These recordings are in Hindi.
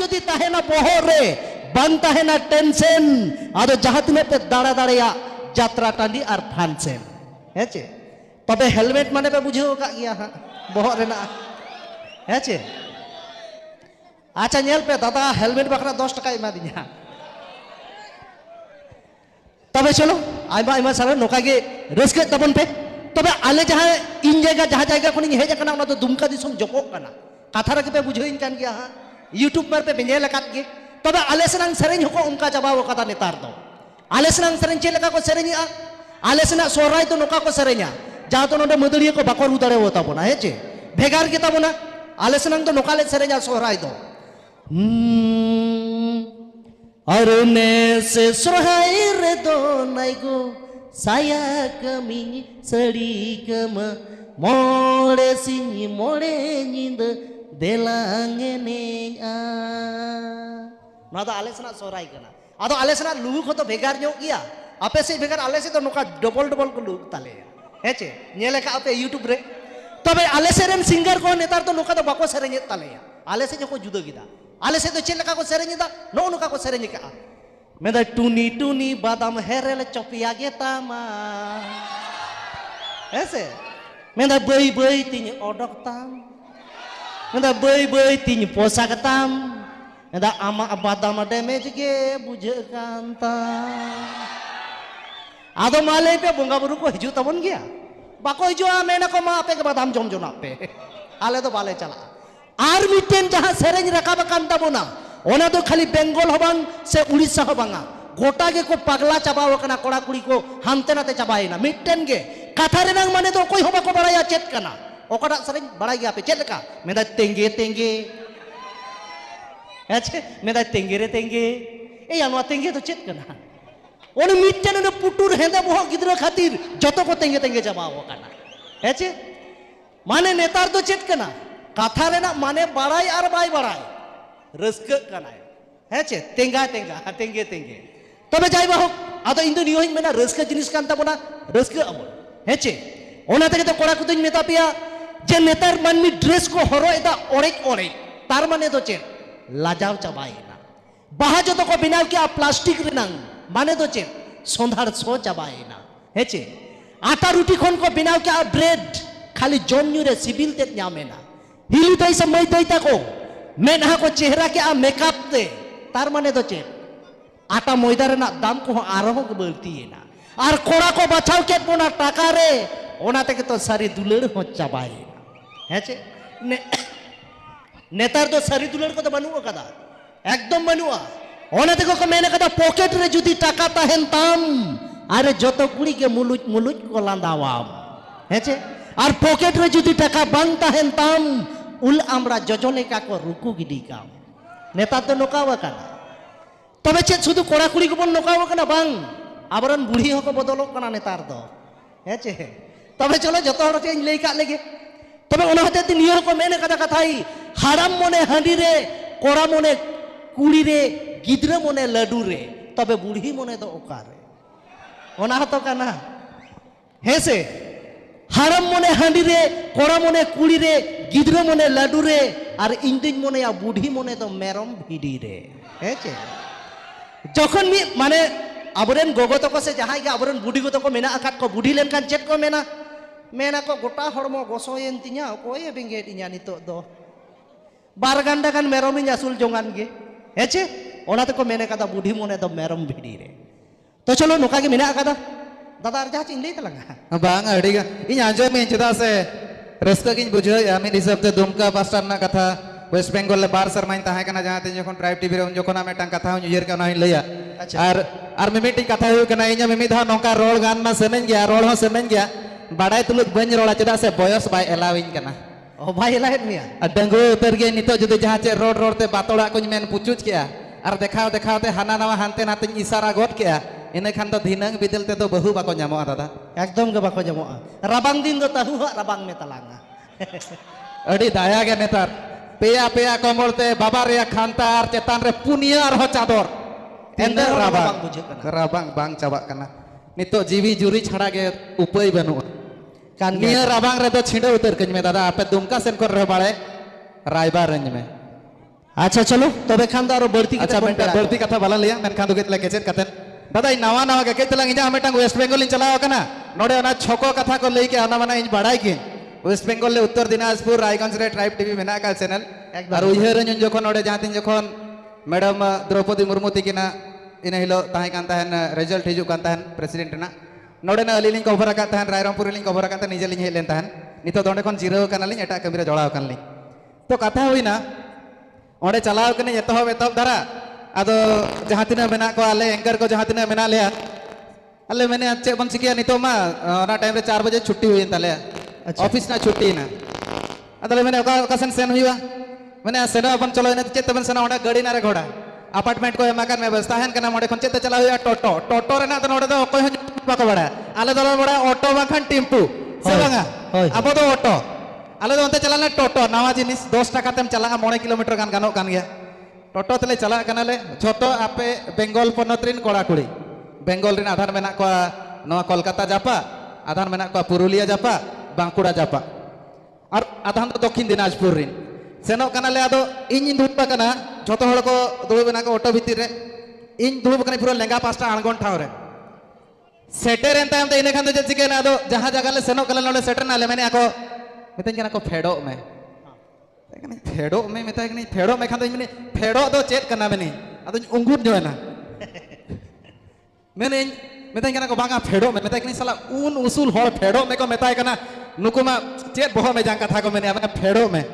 जदि तहेना बोहर रे बंग तहेना टेंशन आदो जहां तिना पे दाड़ा दाड़िया यात्रा टांडी और फांसन हेचे तबे हेलमेट माने पे बुझे का गया हां बोहर रेना हेचे अच्छा नेल पे दादा हेलमेट बकरा 10 टाका एमा दिया तबे चलो आइमा आइमा सारा नोका गे रस्के तबन पे तबे आले जहां इन जगह खनि हेज कना ओना तो दुमका दिसम जको कना कथा रे पे बुझेइन कान गया हां यूट्यूब पर पे बेनेल काट गे तबे आले सनांग सेरेन हको उनका जवाब कता नेतार दो आले सनांग सेरेन चे लका को सेरेनिया आले सना सोराय तो नोका को सेरेनिया जहां तो नोडे मदड़िया को बाको रुदारे होता बोना हेचे भेगार गे ताबोना आले सनांग तो नोका ले सेरेनिया सोराय दो अरुणे से सोराय रे दो नाइगो साया कमी सड़ी कम मोड़े सिंह मोड़े नींद देलांगे ने ना तो आले सना सोराय कना आदो आले सना लुक हो तो भेगार ᱧᱚᱜ गया आपे से भेगार आले से तो नोका डबल डबल को लुक ताले हेचे नेले का आपे यूट्यूब रे तबे आले से रेन सिंगर को नेतार तो नोका तो बाको सेरेᱧ ताले आले से को जुदा गिदा आले से तो चेल का को सेरेᱧ दा नो नोका को सेरेញका मेदा टूनी टूनी बादाम हेरेल चोपिया गे तामा ऐसे मेदा बई बई तिन ओडक ताम मेदा बई बई तिन पोसाक ताम मेदा आमा बादाम डैमेज गे बुझे कांता आदो माले पे बोंगा बुरु को हिजु तबन गया बाको हिजु मेना को मा पे के बादाम जम जोना पे आले तो बाले चला आर मिटेन जहां सेरेñ रकाब कांता बोना ओना तो खाली बेंगल हबांग से उड़ीसा हबांगा गोटा गे को पगला चाबाव कना कोड़ा कुड़ी को हानते नाते चाबायना मिटेन गे कथा रेनांग माने तो कोई होबा को बड़ाया चेत कना ओकड़ा सेरेñ बड़ाय गया पे चेत लका मेदा तेंगे तेंगे अच्छा मेदा तेंगे रे तेंगे ए यानवा तेंगे तो चेत कना ओने मिटेन ने पुटुर हेंदा बोह गिदरा खातिर जतो को तेंगे तेंगे चाबाव कना हेचे माने नेतार तो चेत कना कथा रेना माने बड़ाय आर बाय बड़ाय रस्क कना हेचे तेंगा तेंगा तेंगे तेंगे तबे जाय बाहो आदो इन दो नियोहिन मेना रस्क जिनिस कान ताबोना रस्क अमो हेचे ओना तके तो कोड़ा कुदिन मेता पिया जे नेतार मानमी ड्रेस को हरो एदा ओरेक ओरेक तार माने तो चेत लाजाव चाबायना बाहा जो तो को बिनाव के प्लास्टिक रेनांग माने तो चेत सोंधार सो चाबायना हेचे आटा रोटी खन को बिनाव के ब्रेड खाली जम न्यू रे सिबिल ते न्यामेना हिली तई समय तई ताको मेना को चेहरा के आ मेकअप ते तार माने तो चेत आटा मैदा रेना दाम को आरो को बलतीना और कोड़ा को बचाव के पोना टाका रे ओना तके तो सारी दुलड़ हो चाबायना हेचे नेतार तो सारी दुलड़ को तो बनुआ कदा एकदम बनुआ ओना तके को मेने कदा पॉकेट रे जुदी टाका ताहेन ताम अरे जतो कुड़ी के मुलुज मुलुज को लांदावाम हेचे और पॉकेट रे जुदी टाका बांग ताहेन ताम उल आमरा जजले का को रुकु गिडी काम नेता तो नोकावा कना तबे चेत शुधु कोड़ा कुड़ी को बन नोकावा कना बांग आबरन बुढ़ी हको बदलो कना नेतार दो हेचे तबे चलो जतो हड़ ते लई का लेगे तबे ओना हते दिन नियो को मेने कदा कथाई हाराम मने हांडी रे कोड़ा मने कुड़ी रे गिद्रा मने लडू रे तबे बुढ़ी मने दो ओकारे ओना हतो कना हेसे हाराम मने हांडी रे कोड़ा मने कुड़ी रे गिद्रा मने लडू रे और इंदिन मने या बुढ़ी मने तो मेरम भिडी रे हेचे जखन मी माने आबरेन गोगो तको से जहां गे आबरेन बुढ़ी को तको मेना आकात को बुढ़ी लेन कान चेत को मेना मेना को गोटा हड़मो गोसोयेन तिnya ओकोय बेंगे तिnya नितो दो बार गंडा कान मेरम इन असुल जोंगान गे हेचे ओना तको मेने कदा बुढ़ी मने तो मेरम भिडी रे तो चलो नोका गे मेना आकादा दादा अर्जा चिन लई तलंगा बांग अड़ीगा इन आजो में चदा से रस्का किन बुझा यामी हिसाब से दुमका पास्टर ना कथा वेस्ट बेंगल ले बार सरमाइन ताहे कना जहां ते जखन ट्राइब टीवी रे उन जखन आमे टांग कथा उयर का नाही लैया और मिमिटी कथा हुई कना इnya मिमिधा नोका रोल गान मा सेनेन गया रोल हो सेनेन गया बाडाय तुलुक बन रोला चदा से बयस बाय एलाविन कना ओ भाई एलाहेत मिया डंगो उतर गे नितो जुदे जहां चे रोड रोड ते बातोड़ा को मेन पुचुच किया और देखाव देखाव ते हाना नवा हानते नाते इशारा गट किया इने खान तो धिनंग बिदल ते तो बहु बाको ᱧᱟᱢᱚᱜᱼᱟ दादा एकदम के बाको ᱧᱟᱢᱚᱜᱼᱟ राबांग दिन दो ताहु राबांग में तलांगा अड़ी दाया गे नेतार पेया पेया कमल ते बाबा रे खानता और चेतान रे पुनिया और चादर एंदे राबांग बांग चाबा कना नितो जीवी जुरी छाड़ा गे उपाय बनुआ कान निया राबांग रे तो छिंडे उतर कज में दादा आपे दुमका सेन कर रहे बाड़े रायबार रेंज में अच्छा चलो तबे खान दो आरो बढ़ती अच्छा मैं बढ़ती कथा बाला लिया मैं खान दुगे तला केचेत कतन दादा इन नवा नवा के तला इजा मेटांग वेस्ट बंगाल इन चलाओ कना नोडे ओना छको कथा को लेके आना माना इन बढ़ाई के वेस्ट बंगाल ले उत्तर दिनाजपुर रायगंज रे ट्राइब टीवी मेना का चैनल और उयहर जन जखन नोडे जहां तीन जखन मैडम द्रौपदी मुर्मू तिकिना इन हिलो ताहे कान ताहन रिजल्ट हिजु कान ताहन प्रेसिडेंट ना नोडे ना अली लिंग कवर का ताहन रायरंगपुर लिंग कवर का ताहन निजे लिंग हेलेन ताहन नितो दोंडे खन जिरो काना लिंग एटा कमिरा जड़ाव कान लिंग तो कथा हुईना ओंडे चलाव कने एतहब एतहब धारा आदो जहां तिना मेना को आले एंकर को जहां तिना मेना ले अल्ले मैंने अच्छे बन चिकिया नितो मा ना टाइम रे 4 बजे छुट्टी हुई ताले ऑफिस ना छुट्टी ना अदले मैंने ओका सेन हुईवा मैंने सेना अपन चलो ने चेत तबन सेना ओंडे गाड़ी ना रे घोड़ा अपार्टमेंट को एमाकान में व्यवस्था है कना मोडे खन चेत चला हुआ टोटो टोटो रे ना तो नोडे दो कोई बाको बड़ा आले दो बड़ा ऑटो बाखन टेम्पू से बांगा अब तो ऑटो आले दो अंते चलाना टोटो नवा जिनिस 10 टाका तेम चला 9 किलोमीटर गान गानो कान गया टोटो तले चला कनाले छोटो आपे बेंगल पनत रिन कोड़ा कुड़ी बेंगल रिन आधार मेना को नवा कोलकाता जापा आधार मेना को पुरुलिया जापा बांकुड़ा जापा और आधान तो दक्षिण दिनाजपुर रिन सेनो कनाले आदो इन दुबा कना जोतो हड़ को दुबना को ऑटो भीतर रे इन दुब कने पूरा लेंगा पास्टा अणगोन ठाव रे सेटर एन तायम ते इने खान दो चिके ना दो जहां जगह ले सेनो कले नोले सेटर ना ले मैंने आको मितन कना को फेडो में फेडो में मिता कनी फेडो में खान दो इने फेडो दो चेत कना मैंने अदो उंगुर जो है ना मैंने मितन कना को बांगा फेडो में मिता कनी साला उन उसूल हड़ फेडो में को मिता कना नुकुमा चेत बहो में जांका था को मैंने अब फेडो में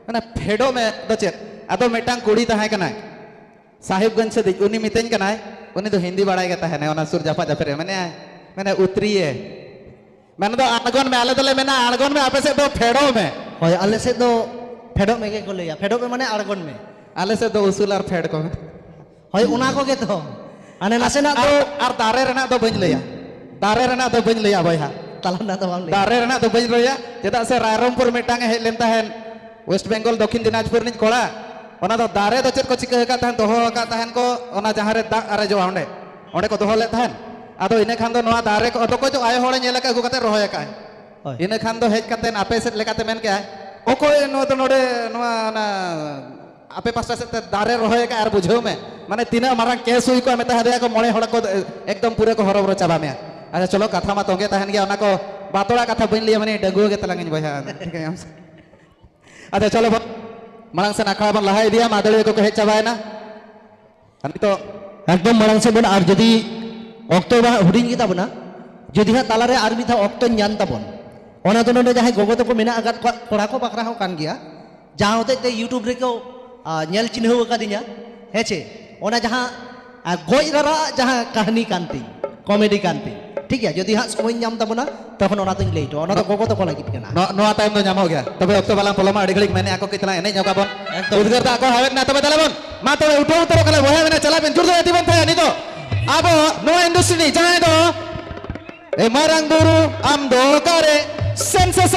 मैंने फेडो में दो चेत अदो मेटांग कुड़ी ताहे कना साहिबगंज से दिख उनी मितेन कना उनी तो हिंदी बड़ाई गता है ना ओना सुर जापा जाफरे मैंने उतरी है मैंने तो आड़गोन में आले दले मैंने आड़गोन में आपे से दो फेडो में होय आले से दो फेडो में के को लेया फेडो में माने आड़गोन में आले से दो उसूल और फेड को होय उना को के तो आने नासे ना तो और दारे रेना दो बंज लेया दारे रेना दो बंज लेया भैया तला ना तो बाम ले दारे रेना दो बंज लेया चेदा से रायरंगपुर मेटांग हे लेनता है वेस्ट बंगाल दक्षिण दिनाजपुर निज कोड़ा ओना दो दारे दो चेत को चिका का तहन दोहो का तहन को ओना जहां रे दा अरे जो ओंडे ओंडे को दोहो ले तहन आदो इने खान दो नवा दारे को तो को जो आय होड़े नेला का गु कते रोहय का इने खान दो हेज कते आपे से लेकाते मेन के ओकोय नो तो नोडे नवा ना आपे पास्टा से दारे रोहय का आर बुझो में माने तीना मारा केस हुई को मेता हदया को मोळे होड़ को एकदम पूरे को हरबरो चाबा में अच्छा चलो कथा मा तोगे तहन गया ओना को बातोड़ा कथा बन लिया माने डगुए के तलांगिन बहा ठीक है हम अच्छा चलो मांग से नाखा बन लहाई दिया मादड़ी को हेज चाबाय ना अनि तो एकदम मांग से बन आर जदी ऑक्टो बा हुडिंग गिता बना जदी हा ताला रे आर मिथा ऑक्टो ञान ताबन ओना तो नोडे जहां गोगो तो को मेना आगात कोड़ा को बकरा हो कान गया जहां होते ते यूट्यूब रे को नेल चिन्ह का दिया हेचे ओना जहां गोज ररा जहां कहानी कांती कॉमेडी कांती ठीक है जदी हा समय नाम ताबना तखन ओना तिन लेito ओना तो गोगो तो को लागित केना नो टाइम दो नाम हो गया तबे ऑक्टो वाला पलमा अड़ी घड़ी मैंने आको कितना एने जगा बन उद्गार ता को हावेत ना तबे तले बन मा तो उठो उतरो कले बोया मैंने चला बेन जुर दो एती बन था नि तो अब नो इंडस्ट्री जाए दो ए मारंग बुरु आम दो करे सेंसेस